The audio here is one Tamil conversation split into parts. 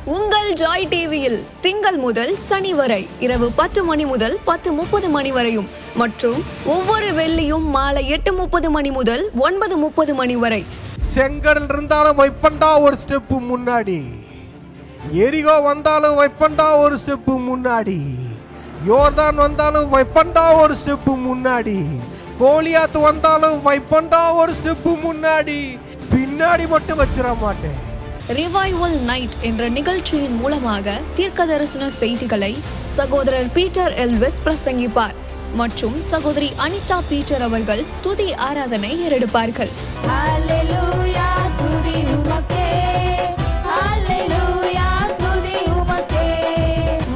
உங்கள் ஜாய் டிவியில் திங்கள் முதல் சனி வரை இரவு 10 மணி முதல் 10:30 மணி வரையும் மற்றும் ஒவ்வொரு வெள்ளியும் மாலை 8:30 மணி முதல் 9:30 மணி வரை. செங்கடல் இருந்தாலும் வைப்பண்டா ஒரு ஸ்டெப்பு முன்னாடி, எரிகோ வந்தாலும் வைப்பண்டா ஒரு ஸ்டெப்பு முன்னாடி, யோர்தான் வந்தாலும் வைப்பண்டா ஒரு ஸ்டெப்பு முன்னாடி, கோலியாத்து வந்தாலும் வைப்பண்டா ஒரு ஸ்டெப்பு முன்னாடி, பின்னாடி மட்டும் வச்சிட மாட்டேன். ரிவைவல் நைட் என்ற நிகழ்ச்சியின் மூலமாக தீர்க்க தரிசன செய்திகளை சகோதரர் பீட்டர் எல்விஸ் பிரசங்கிப்பார் மற்றும் சகோதரி அனிதா பீட்டர் அவர்கள் துதி ஆராதனை ஏறெடுப்பார்கள்.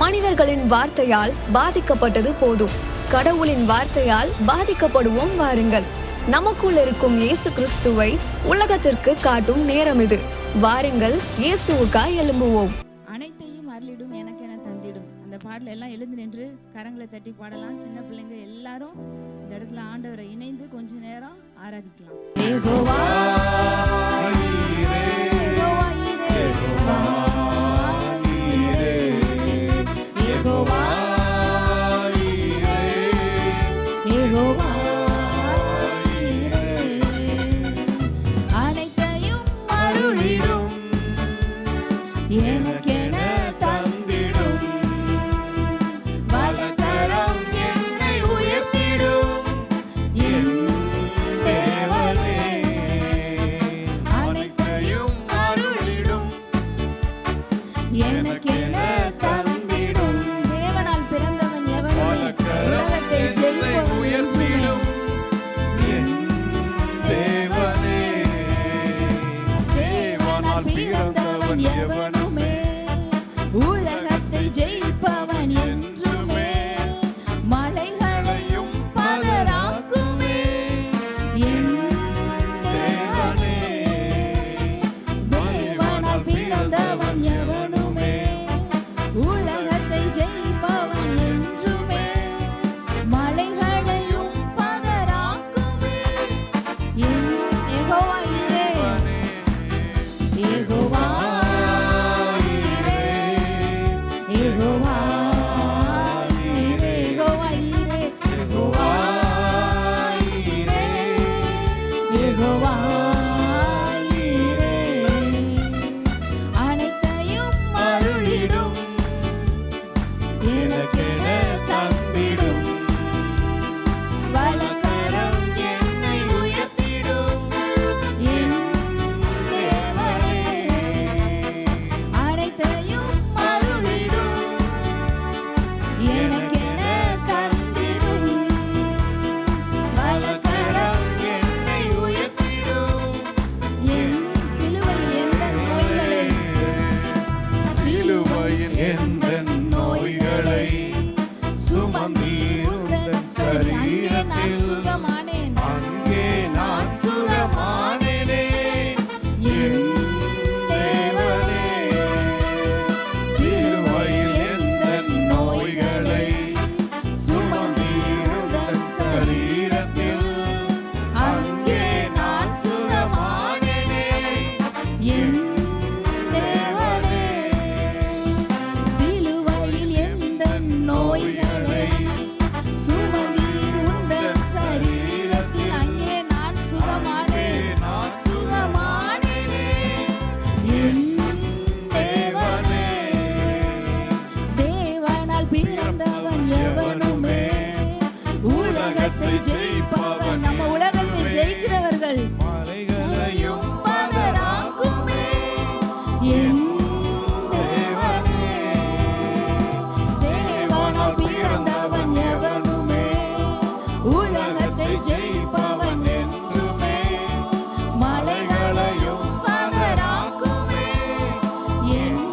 மனிதர்களின் வார்த்தையால் பாதிக்கப்பட்டது போதும், கடவுளின் வார்த்தையால் பாதிக்கப்படுவோம் வாருங்கள். நமக்குள் இருக்கும் இயேசு கிறிஸ்துவை உலகத்திற்கு காட்டும் நேரம் இது. வாருங்கள், இயேசுவுக்காய் எழும்புவோம். அனைத்தையும் அருளிடும் எனக்கென தந்திடும். அந்த பாடல எல்லாம் எழுந்து நின்று கரங்களை தட்டி பாடலாம். சின்ன பிள்ளைங்க எல்லாரும் இந்த இடத்துல ஆண்டவரை இணைந்து கொஞ்ச நேரம் ஆராதிக்கலாம். யெகோவா எனக்கென தந்திடும், வலக்கரம் என்னை உயர்த்திடும் என் தேவனே. அனைத்தையும் அருளிடும், எனக்கென தந்திடும். தேவனால் பிறந்தவன் எவனுமே உலகத்தை ஜெயிப்பவன் என் தேவனே. தேவனால் பிறந்தவன் எவனுமே உலகத்தை ஜெயிப்பவன் என்றுமே. மலைகளையும் பதராக்குமே என் தேவனே. தேவனால் பிறந்தவன் எவனுமே உலகத்தை ஜெயிப்பவன் என்றுமே. மலைகளையும் பதராக்குமே என் யெகோவா ஈரே. யெகோவா அனைத்தையும் அருளிடும், எனக்கென தந்திடும், வலக்கரம் என்னை உயர்த்திடும் என் தேவனே. அனைத்தையும் அருளிடும், எனக்கென தந்திடும், வலக்கரம் என்னை உயர்த்திடும் என் சிலுவையில் எந்த நோய்களை சுமந்தீர் உந்தன் சரீரத்தில். சுகமானேன், அங்கே நான் சுகமானேனே என் தேவனே. சிலுவையில் எந்த நோய்களை சுமந்தீர் உந்தன் சரீரத்தில், அங்கே நான் சுகமானேனே என் தேவனே. சிலுவையில் எந்த நோய்களை சுமந்தீர் உந்தன் சரீரத்தில், அங்கே நான் சுகமானேன், சுகமானேனே என் தேவனே. தேவனால் பிறந்தவன் எவனுமே உலகத்தை ஜெயிப்பவன். நம்ம உலகத்தை ஜெயிக்கிறவர்கள் மலைகளையும் பதராக்குமே என் தேவனே. தேவனால் பிறந்தவன் எவனுமே உலகத்தை ஜெயிப்பவன் என்றுமே. மலைகளையும் பதராக்குமே என்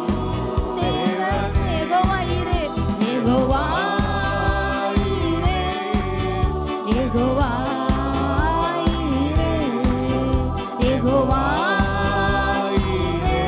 தேவனே. யெகோவா ஈரே, யெகோவா ஈரே, யெகோவா ஈரே, யெகோவா ஈரே,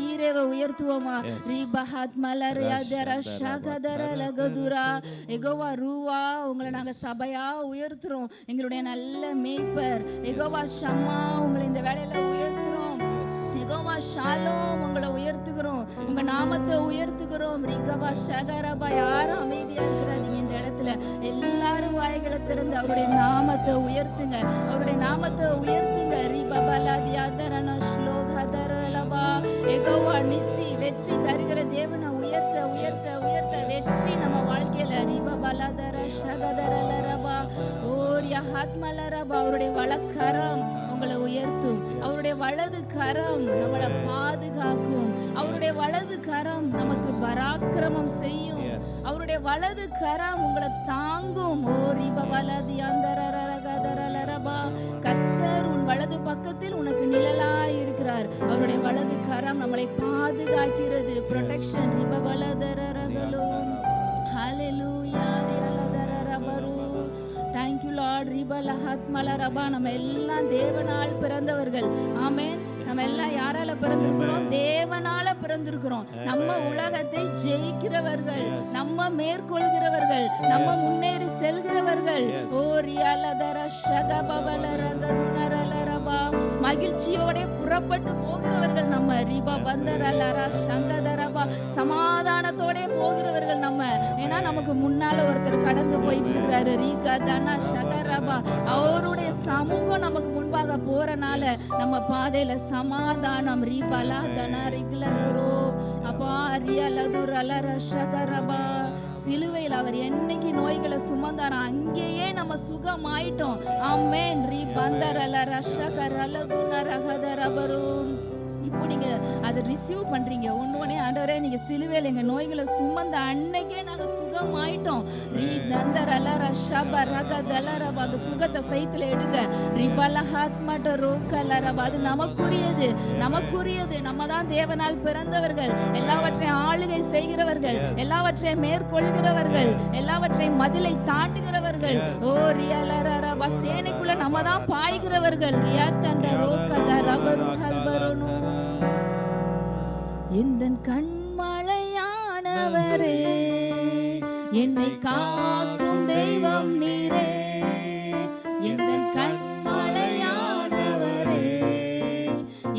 ஈரேவை உயர்த்துவோமா? ரிபஹத் மலரயதர ஷகதர லகதுரா. யெகோவா ரூவா, உங்களை நாங்க சபையா உயர்த்துறோம். எங்களுடைய நல்ல மேய்ப்பர் யெகோவா ஷம்மா, உங்களை இந்த வேளையில உயர்த்துறோம். யெகோவா ஷாலோம், உங்களை உயர்த்துகிறோம். உங்க நாமத்தை உயர்த்துகிறோம். ரிகவா ஷகரபா. யாரும் அமைதியா இருக்கிறாதீங்க இந்த இடத்துல. எல்லாரும் வாய்களை திறந்து அவருடைய நாமத்தை உயர்த்துங்க. அவருடைய நாமத்தை உயர்த்துங்க. ரிபபலதியாதரன ஸ்லோகதரலபா. யெகோவா நிசி, வெற்றி தருகிற தேவனை உயர்த்த உயர்த்த உயர்த்த வெற்றி நம்ம வாழ்க்கையில. ரிபபலதர ஷகதரலரபா. ஓரியா ஹத்மலரபா. அவருடைய வலக்கரம் உங்களை உயர்த்தும். அவருடைய வலது கரம் நம்மளை பாதுகாக்கும். அவருடைய வலது கரம் நமக்கு பராக்கிரமம் செய்யும். அவருடைய வலது கரம் உங்களை தாங்கும். ஓ ரிபவலதியாந்தரரகதரலரபா. கர்த்தர் உன் வலது பக்கத்தில் உனக்கு நிழலாய் இருக்கிறார். அவருடைய வலது கரம் நம்மளை பாதுகாக்கிறது. ப்ரொடெக்ஷன். ரிபவலதரரகலும். ஹல்லேலூயா. ரியலதரரபரு. Thank you lord. ரிபலஹத் மலரபா. நம்ம எல்லாம் தேவனால் பிறந்தவர்கள். ஆமென். நம்ம எல்லாம் யாரால பிறந்திருக்கிறோம்? தேவனால பிறந்திருக்கிறோம். நம்ம உலகத்தை ஜெயிக்கிறவர்கள், நம்ம மேற்கொள்கிறவர்கள், நம்ம முன்னேறி செல்கிறவர்கள். ஓ ரியலதர ஷகபவலரகதுனரலரபா. மகிழ்ச்சியோட புறப்பட்டு போகிறவர்கள் நம்ம. ரிபா பந்தரலரா சங்கதரபா. சமாதானத்தோட போகிறவர்கள் நம்ம. ஏன்னா நமக்கு முன்னால ஒருத்தர் கடந்து போயிட்டு இருக்கிறாரு. ரீகா தனா ஷகரபா. அவருடைய சமூகம் நமக்கு முன்பாக போறனால நம்ம பாதையில சமாதானம். ரிபலா தனா ரிகுலரோ அப்பா ரியலதுரலர ஷகரபா. சிலுவையில் அவர் என்னைக்கு நோய்களை சுமந்தாரோ அங்கேயே நம்ம சுகமாயிட்டோம். ஆமென். ரிபந்தரலர ஷகரலதுனரகதரபரு. இப்போ நீங்க அதை ரிசீவ் பண்றீங்க. ஒன்னே ஆண்டவரே, நீங்க சிலுவையில் எங்க நோய்களை சுமந்த அன்னைக்கே நாங்க சுகமாயிட்டோம். அந்த சுகத்தை ஃபெய்த்ல எடுங்க. அது நமக்குரியது, நமக்குரியது. நம்ம தான் தேவனால் பிறந்தவர்கள், எல்லாவற்றையும் ஆளுகை செய்கிறவர்கள், எல்லாவற்றையும் மேற்கொள்கிறவர்கள், எல்லாவற்றையும் மதிலை தாண்டுகிறவர்கள். ஓ ரியலரபா. சேனைக்குள்ள நம்ம தான் பாய்கிறவர்கள். எந்தன் கண்மலையானவரே, என்னை காக்கும் தெய்வம் நீரே. எந்தன் கண்மலையானவரே,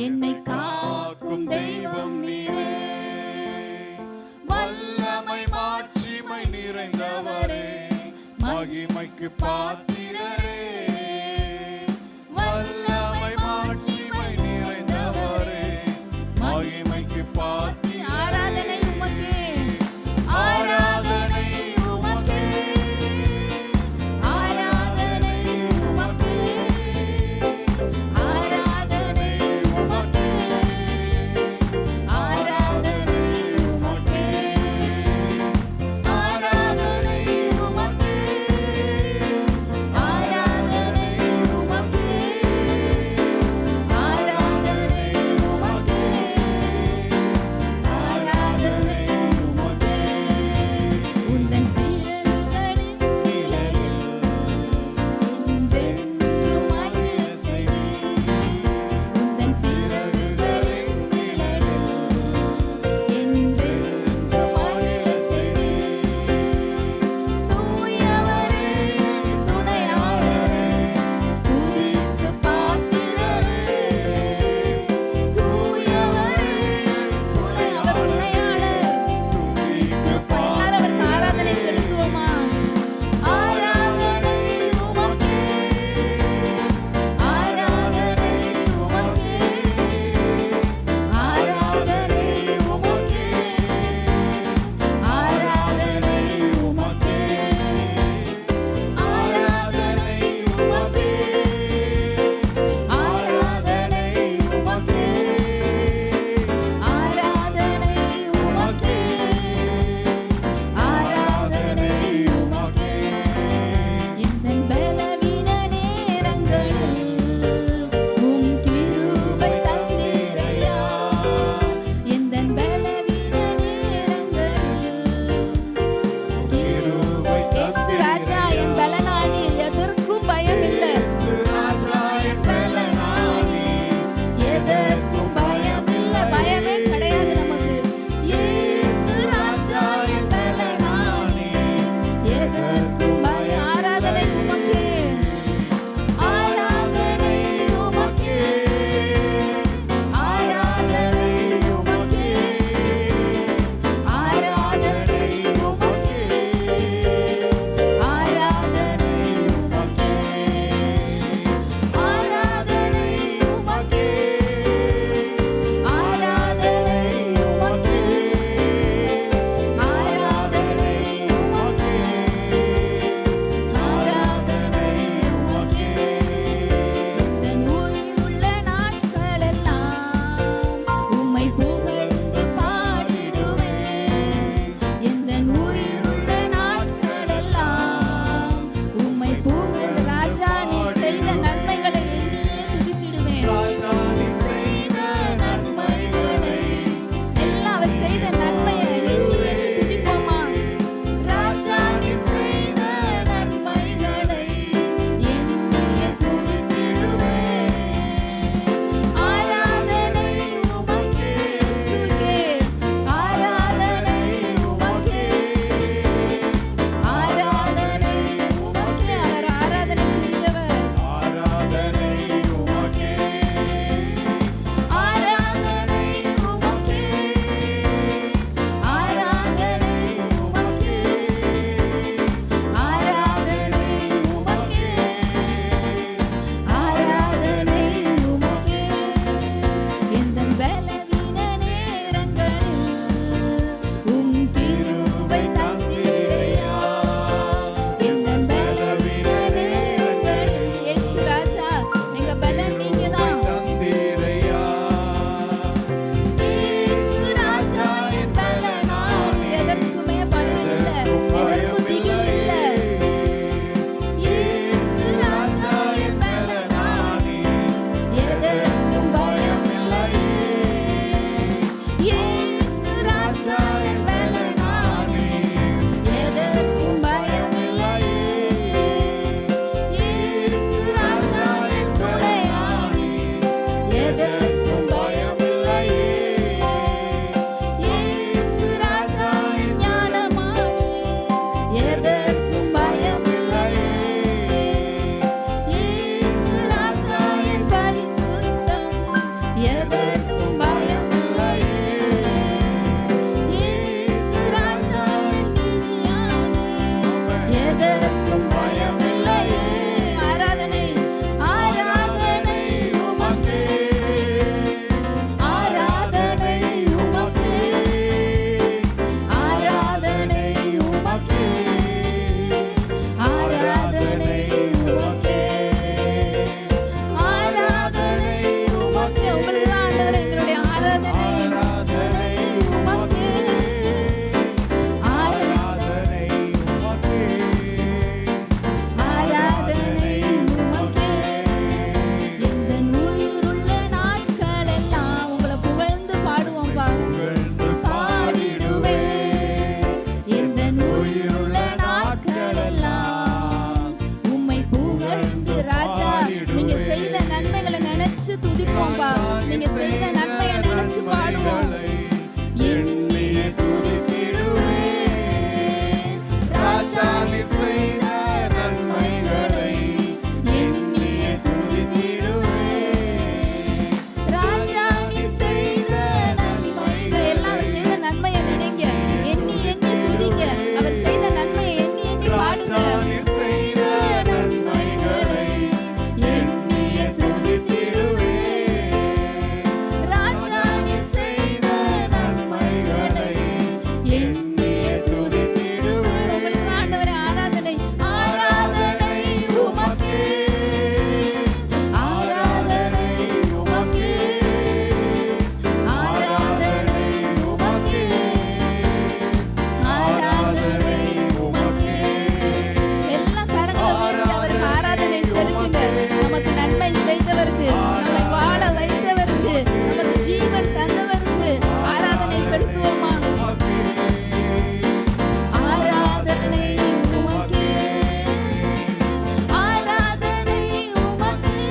என்னை காக்கும் தெய்வம் நீரே. வல்லமை மாட்சிமை நிறைந்தவரே, மகிமைக்கு பாத்திரரே. வல்லமை மாட்சிமை நிறைந்தவரே, மகிமைக்கு பாத்திரரே. ஆராதனை உமக்கே, ஆராதனை உமக்கே, ஆராதனை உமக்கே, ஆராதனை உமக்கே, ஆராதனை உமக்கே, ஆராதனை உமக்கே, ஆராதனை உமக்கே, ஆராதனை உமக்கே, ஆராதனை பாடுவோம்பா, நீங்க செய்த நன்மையை நினைச்சு பாடுவோம். எண்ணியே துதித்திடுவேன் ராஜா நீ செய்த நன்மைகளை எண்ணியே துதித்திடுவேன் ராஜா நீ செய்த நன்மைகள். எல்லாரும் செய்த நன்மையை நினைங்க, எண்ணி எண்ணி துதிங்க. அவர் செய்த நன்மையை எண்ணி எண்ணி பாடுங்க. நீ செய்த நன்மைகளை எண்ணியே துதித்திடுவேன் ராஜா நீ செய்த நன்மைகளை எண்ணியே துதித்திடுவேன் உங்களுக்கு ஆண்டவரே ஆராதனை, ஆராதனை உமக்கே, ஆராதனை உமக்கே, ஆராதனை உமக்கே, ஆராதனை உமக்கே. எல்லா கரங்களும் உயர்த்தி அவருக்கு ஆராதனை செலுத்துங்க. நமக்கு நன்மை செய்தவருக்கு, நம்மை வாழ வைத்தவருக்கு, நமக்கு ஜீவன் தந்தவருக்கு ஆராதனை செலுத்துவோமா? ஆராதனை உமக்கே, ஆராதனை உமக்கே,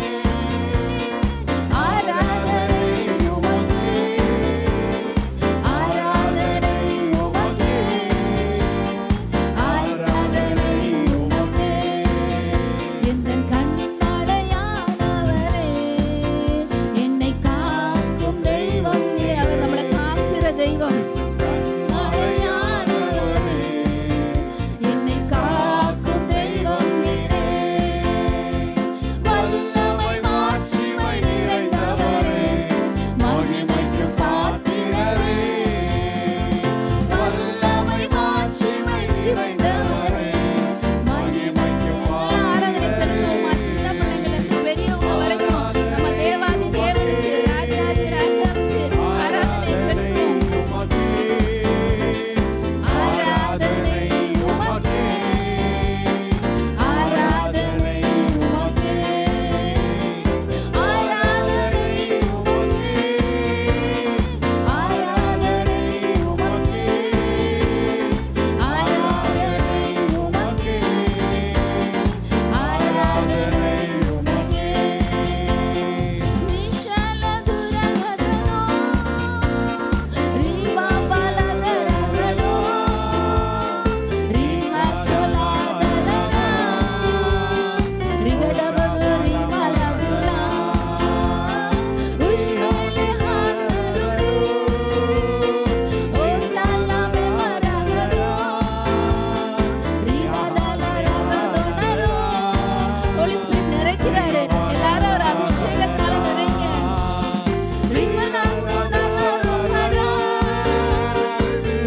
ஆராதனை உமக்கே, ஆராதனை உமக்கே, ஆராதனை உமக்கே. எந்தன் கண்மலையானவரே, என்னை காக்கும் தெய்வம் நீர். அவர் நம்மளை காக்கிற தெய்வம். மலையானவரே, என்னை காக்கும் தெய்வம் நீரே. வல்லமை மாட்சிமை நிறைந்தவரே, மகிமைக்கு பாத்திரரே. வல்லமை மாட்சிமை நிறைந்தவரே, மகிமைக்கு ஆராதனை செலுத்துவோமா? சின்ன பிள்ளைங்களுக்கு பெரியவங்க வரைக்கும் நம்ம தேவாதி தேவனுக்கு, ராஜாதி ராஜாவுக்கு ஆராதனை செலுத்துவோம். ஆராதனை உமக்கே, ஆராதனை உமக்கே, ஆராதனை உமக்கே, ஆராதனை உமக்கே, ஆராதனை உமக்கே, ஆராதனை உமக்கே. விஷால துரகதனோ, ரீமா பலதரகனோ, ரீமா சோலாதலரா, ரிகடபது ரிமலதுரா, உஷ்மேலே ஹாந்தலுரு, ஓஷாலாமே மரகதோ, ரிகதலரகதோனரோ. ஹோலி ஸ்பிரிட் நிறைக்கிறாரு. எல்லாரும் ஒரு அபிஷேகத்தால நிறைங்க. ரிமலதுனரோ,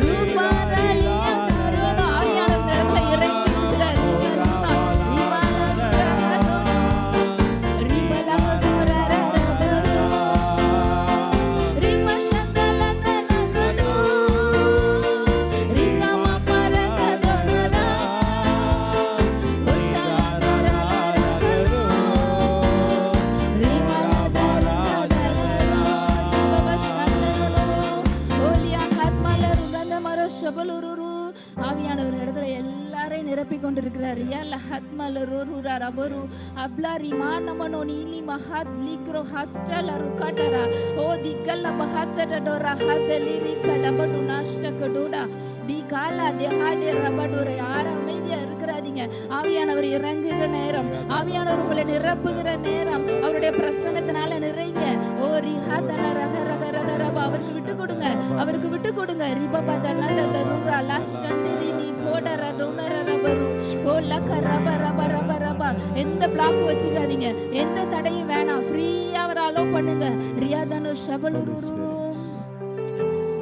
ரூபாரலியனரோ. ஆவியானவர் இந்த இடத்துல இறங்கி இருக்கிறார். ஆவியானவர் இடத்துல எல்லாரையும் நிரப்பி கொண்டிருக்கிறார். அமைதியா இருக்கிறாதீங்க. ஆவியானவர் இறங்குகிற நேரம், ஆவியானவர் உங்களை நிரப்புகிற நேரம். அவருடைய பிரசன்னத்தினால நிறைங்க. ஓ ரிஹா தன ரக ரக ரக ரபா. அவருக்கு விட்டு கொடுங்க, அவருக்கு விட்டு கொடுங்க. ரிபபா தன தருரா லஷந்திரி நீ கோடர ருணர ரபரு. ஓ லக ரப ரப ரப ரபா. எந்த பிளாக் வச்சுக்காதீங்க, எந்த தடையும் வேணாம். ஃப்ரீயா அவர் அலோ பண்ணுங்க. ரியாதனு ஷபலுருரு.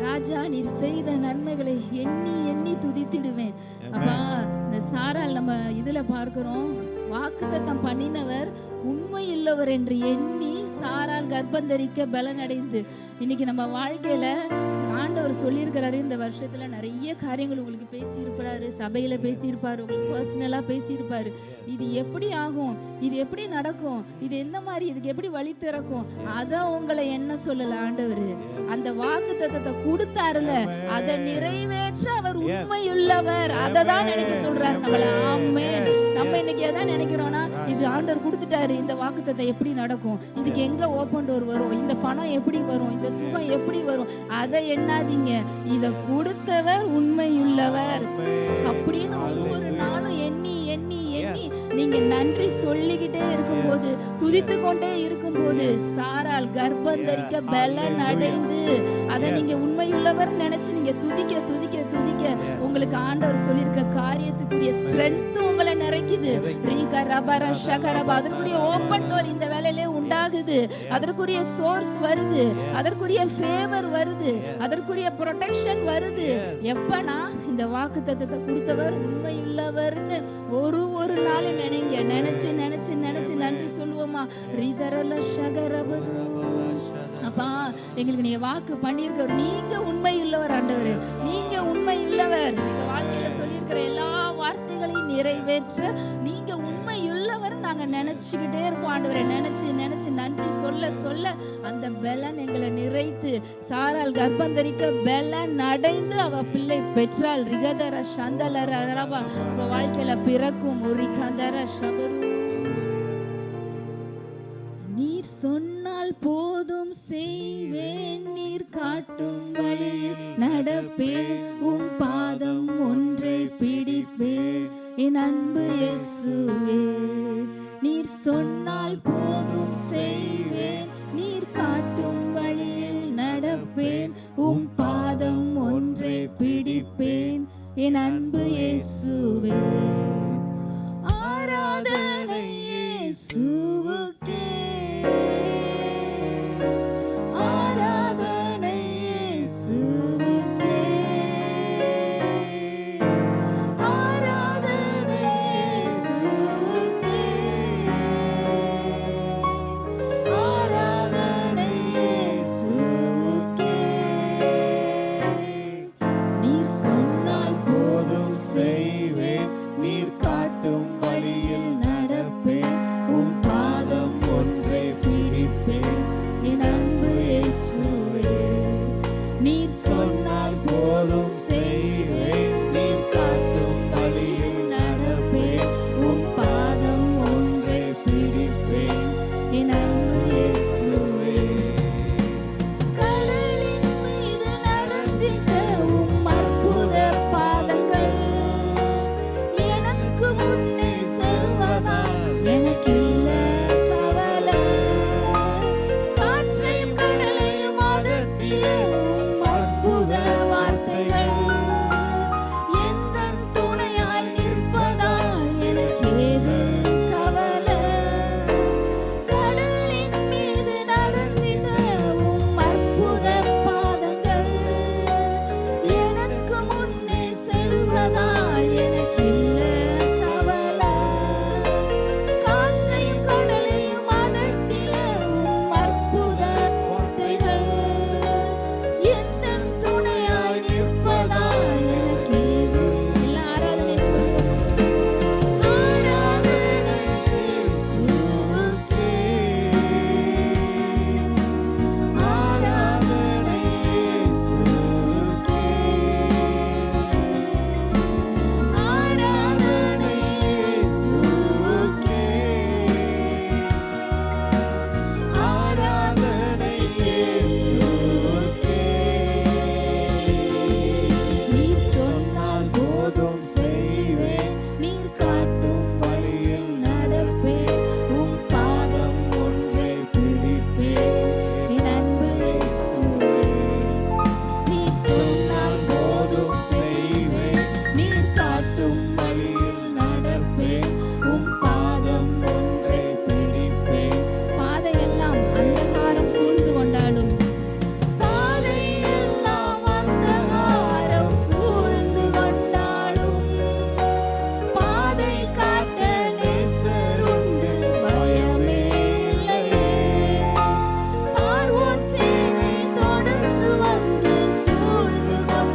ராஜா நீர் செய்த நன்மைகளை எண்ணி எண்ணி துதித்திடுவேன். அப்பா இந்த சாரால் நம்ம இதுல பார்க்கிறோம், வாக்குத்தத்தம் பண்ணினவர் உண்மை இல்லவர் என்று எண்ணி சாரால் கர்ப்பந்தரிக்க பலனடைந்து. இன்னைக்கு நம்ம வாழ்க்கையில ஆண்டவர் சொல்லியிருக்கிறாரு, இந்த வருஷத்துல நிறைய காரியங்கள் உங்களுக்கு பேசியிருப்பாரு, சபையில பேசியிருப்பாரு, உங்களுக்கு பர்சனலா பேசியிருப்பாரு. இது எப்படி ஆகும், இது எப்படி நடக்கும், இது எந்த மாதிரி, இதுக்கு எப்படி வழி திறக்கும், அதை உங்களை என்ன சொல்லல ஆண்டவர். அந்த வாக்குத்தத்தத்தை கொடுத்தாருல, அதை நிறைவேற்ற அவர் உண்மையுள்ளவர். அதை தான் நினைக்க சொல்றாரு நம்மள. ஆமென். நம்ம இன்னைக்கு எதான் நினைக்கிறோம்னா, இது ஆண்டவர் கொடுத்துட்டாரு, இந்த வாக்குத்தத்தம் எப்படி நடக்கும், இதுக்கு எங்க ஓப்பன் டோர் வரும், இந்த பணம் எப்படி வரும், இந்த சுகம் எப்படி வரும், அதை எண்ணாதீங்க. இதை கொடுத்தவர் உண்மையுள்ளவர் அப்படின்னு ஒரு நாளும் எண்ணி எண்ணி எண்ணி நீங்க நன்றி சொல்லிக்கிட்டே இருக்கும்போது, துதித்து கொண்டே இருக்கும்போது, சாரால் கர்ப்பம் தரிக்க பலன் அடைந்து, அதை நீங்க உண்மையுள்ளவர் நினைச்சு நீங்க துதிக்க துதிக்க துதிக்க உங்களுக்கு ஆண்டவர் சொல்லியிருக்க காரியத்துக்குரிய ஸ்ட்ரென்த் உங்களை நிறைக்குது. அதற்குரிய ஓப்பன் டோர் இந்த வேலையிலே உண்டாகுது. அதற்குரிய சோர்ஸ் வருது, அதற்குரிய ஃபேவர் வருது, அதற்குரிய ப்ரொடெக்ஷன் வருது. எப்பனா இந்த வாக்குத்தத்தத்தை கொடுத்தவர் உண்மையுள்ளவர்னு ஒரு நாள் நினைங்க. நினைச்சு நினைச்சு நினைச்சு நன்றி சொல்லுவோமா? ரிதரல ஷகரபது. அப்பா, எங்களுக்கு நீங்க வாக்கு பண்ணியிருக்க, நீங்க உண்மையுள்ளவர் ஆண்டவர், நீங்க உண்மையுள்ளவர். எங்க வாழ்க்கையில சொல்லியிருக்கிற எல்லா வார்த்தைகளையும் நிறைவேற்ற நீங்க உண்மையுள்ளவர் நாங்க நினைச்சுக்கிட்டே இருப்போம் ஆண்டவரை. நினைச்சு நினைச்சு நன்றி சொல்ல சொல்ல அந்த பலன் எங்களை நிறைத்து, சாரால் கர்ப்பம் தரிக்க பலன் அடைந்து அவ பிள்ளை பெற்றால். ரிகதர சந்தலர ரவா உங்க வாழ்க்கையில பிறக்கும் ஒரு கந்தர சபரு. நீர் சொன்னால் போதும் செய்வேன், நீர் காட்டும் வழியில் நடப்பேன், உம் பாதம் ஒன்றை பிடிப்பேன் என் அன்பு இயேசுவே. நீர் சொன்னால் போதும் செய்வேன், நீர் காட்டும் வழியில் நடப்பேன், உம் பாதம் ஒன்றை பிடிப்பேன் என் அன்பு இயேசுவே. ஆராதனை இயேசுவுக்கே, ஆராதனை இயேசுவுக்கே, ஆராதனை இயேசுவுக்கே, ஆராதனை இயேசுவுக்கே. நீர் சொன்னால் போதும் செய்வேன், நீர் காட்டும் வழியில் நடப்பேன், உம் பாதம் ஒன்றை பிடிப்பேன் என் அன்பு இயேசுவே. நீர் சொன்னால் போதும் செய்வேன், நீர் காட்டும் வழியில் நடப்பேன், உம் பாதம் ஒன்றை பிடிப்பேன் என் அன்பு இயேசுவே. கடலின் மீது நடந்திட்ட உம் அற்புத பாதங்கள் எனக்கு முன்னே செல்வதால் எனக்கில்ல கவலை. காற்றையும் கடலையும் அதட்டிய உம் அற்புத வார்த்தைகள் எந்தன் துணையாய் நிற்பதால் எனக்கேது கவலை. கடலின் மீது நடந்திட்ட உம் அற்புத பாதங்கள் எனக்கு முன்னே செல்வதால் எனக்கில்ல கவலை. காற்றையும் கடலையும் அதட்டிய உம் அற்புத வார்த்தைகள் எந்தன் துணையாய் நிற்பதால் எனக்கேது. எல்லா ஆராதனை சொல்லுவோம். ஆராதனை இயேசுவுக்கே, ஆராதனை இயேசுவுக்கே, ஆராதனை இயேசுவுக்கே, ஆராதனை இயேசுவுக்கே. நீர் சொன்னால் போதும் செய்வேன், நீர் காட்டும் வழியில் நடப்பேன், உம் பாதம் ஒன்றை பிடிப்பேன் என் அன்பு இயேசுவே. நீர் சொன்னால் போதும் செய்வேன், நீர் காட்டும் வழியில் நடப்பேன், உம் பாதம் ஒன்றை பிடிப்பேன். பாதையெல்லாம் அந்தகாரம் சூழ்ந்து கொண்டாலும், பாதையெல்லாம் அந்தகாரம் சூழ்ந்து கொண்டாலும், பாதை காட்ட நேசர் உண்டு, பயமே இல்லையே. பார்வோன் சேனை தொடர்ந்து வந்து சூழ்ந்து கொண்டாலும்,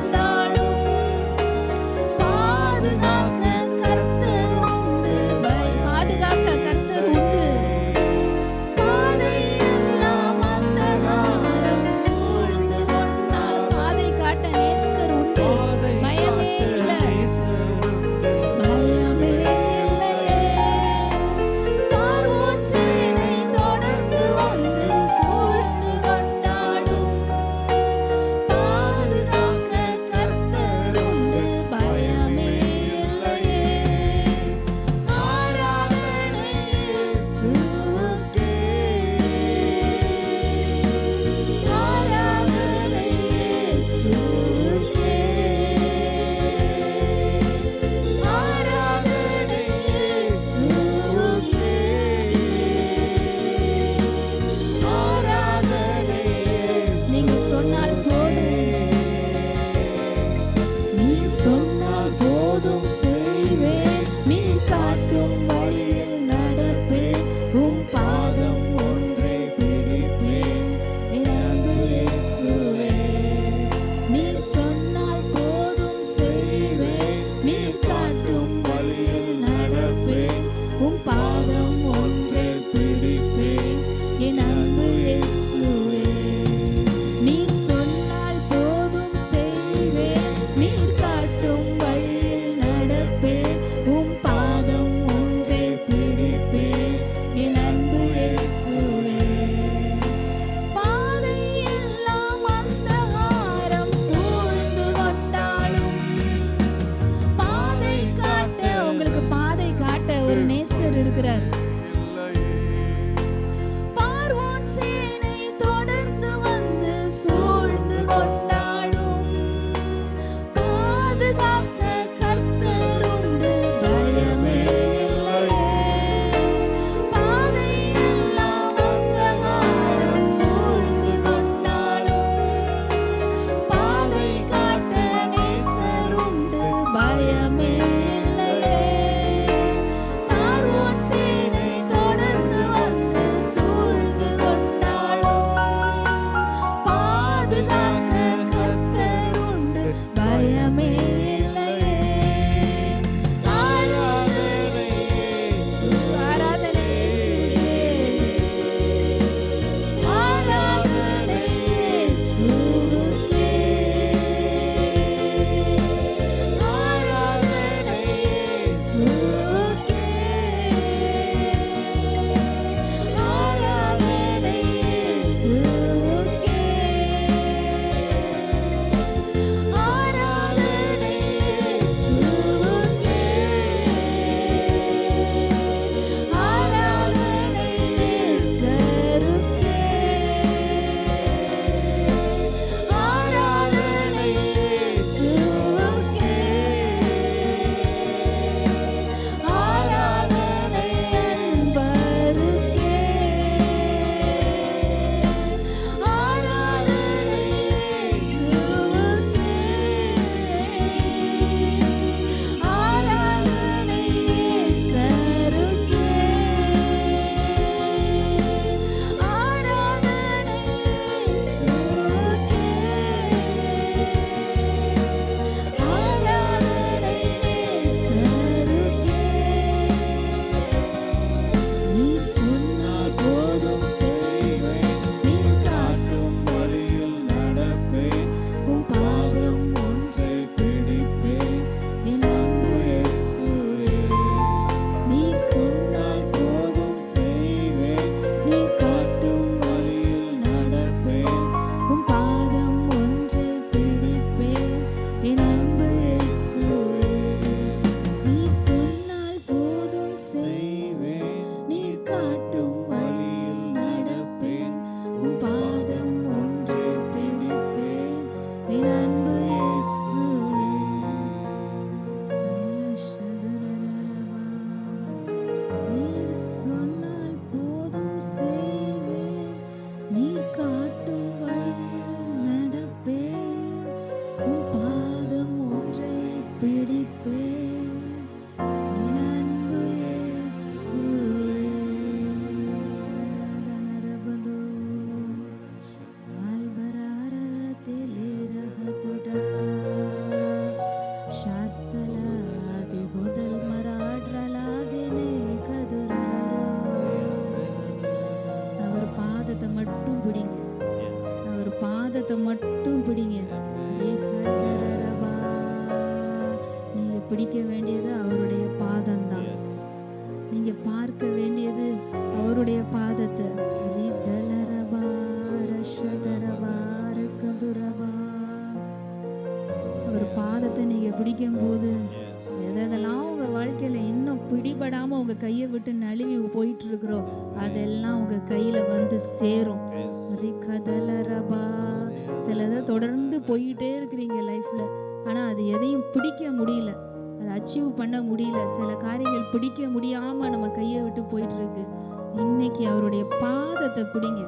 சொன்னால் போதும் செய்வேன், நீர் காட்டும் வழியில் நடப்பேன், உம் பாதம் ஒன்றை பிடிப்பேன், என் அன்பு இயேசுவே. நீர் சொன்னால் போதும் செய்வேன், நீர் காட்டும் வழியில் நடப்பேன், உம் பாதம் ஒன்றை பிடிப்பேன், என் அன்பு இயேசுவே. நீர் சொன்னால் போதும் செய்வேன், நீர் காட்டும் வழியில் நடப்பேன், உம் பாதம் ஒன்றை பிடிப்பேன், என் அன்பு இயேசுவே. பாதை எல்லாம் அந்தகாரம் சூழ்ந்து கொண்டாலும் பாதை காட்ட, உங்களுக்கு பாதை காட்ட ஒரு நேசர் இருக்கிறார். பார்வோன் சேனை தொடர்ந்து வந்து சூழ்ந்து கொண்டாலும் பாதுகாக்க கர்த்தர் உண்டு, பயமே இல்லையே. பாதை எல்லாம் அந்தகாரம் சூழ்ந்து கொண்டாலும் பாதை காட்ட நேசர் உண்டு, பயமே இல்லையே. பார்வோன் சேனை தொடர்ந்து வந்து சூழ்ந்து கொண்டாலும் பாதுகாக்க கர்த்தர் உண்டு, பயமே இல்லையே. ஆராதனை இயேசு, ஆராதனை இயேசுவே. ஆராதனை இயேசுவுக்கே. ஆராதனை இயேசுவுக்கே. ஆராதனை இயேசுவுக்கே. ஆராதனை இயேசுவுக்கே. ஆராதனை நேசருக்கே. ஆராதனை இயேசுவுக்கே. ஆராதனை அன்பருக்கே. ஆராதனை இயேசுவுக்கே. ஆராதனை நேசருக்கே. ஆராதனை இயேசுவுக்கே. ஆராதனை நேசருக்கே. நீர் சொன்னால் போதும் செய்வேன், நீர் காட்டும் வழியில் நடப்பேன், உம் பாதம் ஒன்றை பிடிப்பேன், என் அன்பு இயேசுவே. நீர் சொன்னால் போதும் செய்வேன், நீர் காட்டும் வழியில் நடப்பேன், உம் பாதம் ஒன்றை பிடிப்பேன், என் அன்பு இயேசுவே. நீர் சொன்னால் போதும் செய்வேன், நீர் காட்டும் வழியில் நடப்பேன், உம் பாதம் ஒன்றை பிடிப்பேன், என் அன்பு இயேசுவே. நீர் சொன்னால் போதும் செய்வேன், நீர் காட்டும் வழியில் நடப்பேன், உம் பாதம் ஒன்றை பிடிப்பேன், என் அன்பு இயேசுவே. தனரபது ஆல்பராரரத்திலே ரஹதுடா ಶಾಸ್ತಲಾದಿ ಹೋದಲ್ மராட்ரலாதினே கதுரரோ. அவர் பாதத்தை மட்டும் பிடிங்க, அவர் பாதத்தை மட்டும் பிடிங்க. ரிஹதரரபா. நீங்க பிடிக்க வேண்டியது அவருடைய பாதம்தான், நீங்க பார்க்க வேண்டியது அவருடைய பாதத்தை. ரிதலரபா ரஷதரபா ரகதுரபா. அவர் பாதத்தை நீங்க பிடிக்கும் போது எதெல்லாம் உங்க வாழ்க்கையில இன்னும் பிடிபடாம உங்க கையை விட்டு நழுவி போயிட்டு இருக்கிறோம், அதெல்லாம் உங்க கையில வந்து சேரும். ரிகதலரபா. சிலதை தொடர்ந்து போயிட்டே இருக்கிறீங்க லைஃப்ல, ஆனா அது எதையும் பிடிக்க முடியல, அதை அச்சீவ் பண்ண முடியல. சில காரியங்கள் பிடிக்க முடியாம நம்ம கையை விட்டு போயிட்டு இருக்கு. இன்னைக்கு அவருடைய பாதத்தை பிடிங்க,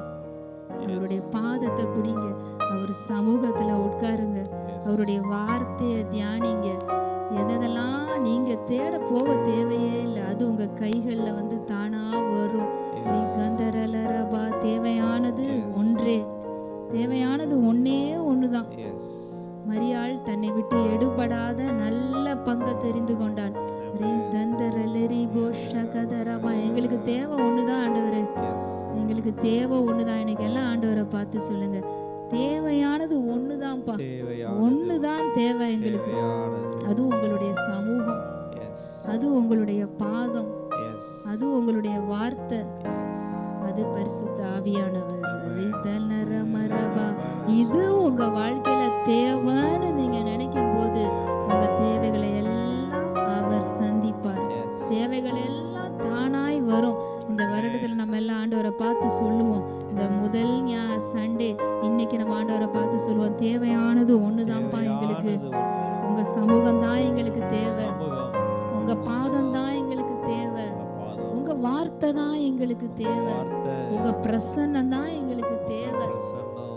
அவருடைய பாதத்தை பிடிங்க. அவர் சமூகத்துல உட்காருங்க, அவருடைய வார்த்தையை தியானிங்க. எதெல்லாம் நீங்க தேட போக தேவையே இல்லை, அது உங்க கைகள்ல வந்து தானா வரும். ரிகந்தரலரபா. தேவையானது ஒன்றே, தேவையானது ஒன்னே ஒண்ணுதான். மரியாள் தன்னை விட்டு எடுபடாத நல்ல பங்கை தெரிந்து கொண்டாள். எங்களுக்கு தேவை ஒண்ணுதான் ஆண்டவரே, எங்களுக்கு தேவை ஒண்ணுதான். எனக்கு எல்லாம் ஆண்டவரை பார்த்து சொல்லுங்க, தேவையானது ஒண்ணுதான்ப்பா, ஒண்ணுதான் தேவை எங்களுக்கு. அது உங்களுடைய சமூகம், அது உங்களுடைய பாதம், அது உங்களுடைய வார்த்தை, அது பரிசுத்த ஆவியானவர். இது உங்க வாழ்க்கையில தேவைன்னு நீங்க நினைக்கும் போது உங்க தேவைகளை எல்லாம் அவர் சந்திப்பார். தேவைகள் எல்லாம் தானாய் வரும். இந்த வருடத்துல நம்ம எல்லாம் ஆண்டவரை பார்த்து சொல்லுவோம், இந்த முதல் சண்டே இன்னைக்கு நம்ம ஆண்டவரை பார்த்து சொல்லுவோம், தேவையானது ஒண்ணுதான்ப்பா எங்களுக்கு. உங்க சமூகம் தான் எங்களுக்கு தேவை, உங்க பாதம் தான் எங்களுக்கு தேவை, உங்க வார்த்தை தான் எங்களுக்கு தேவை, உங்க பிரசன்னம் தான்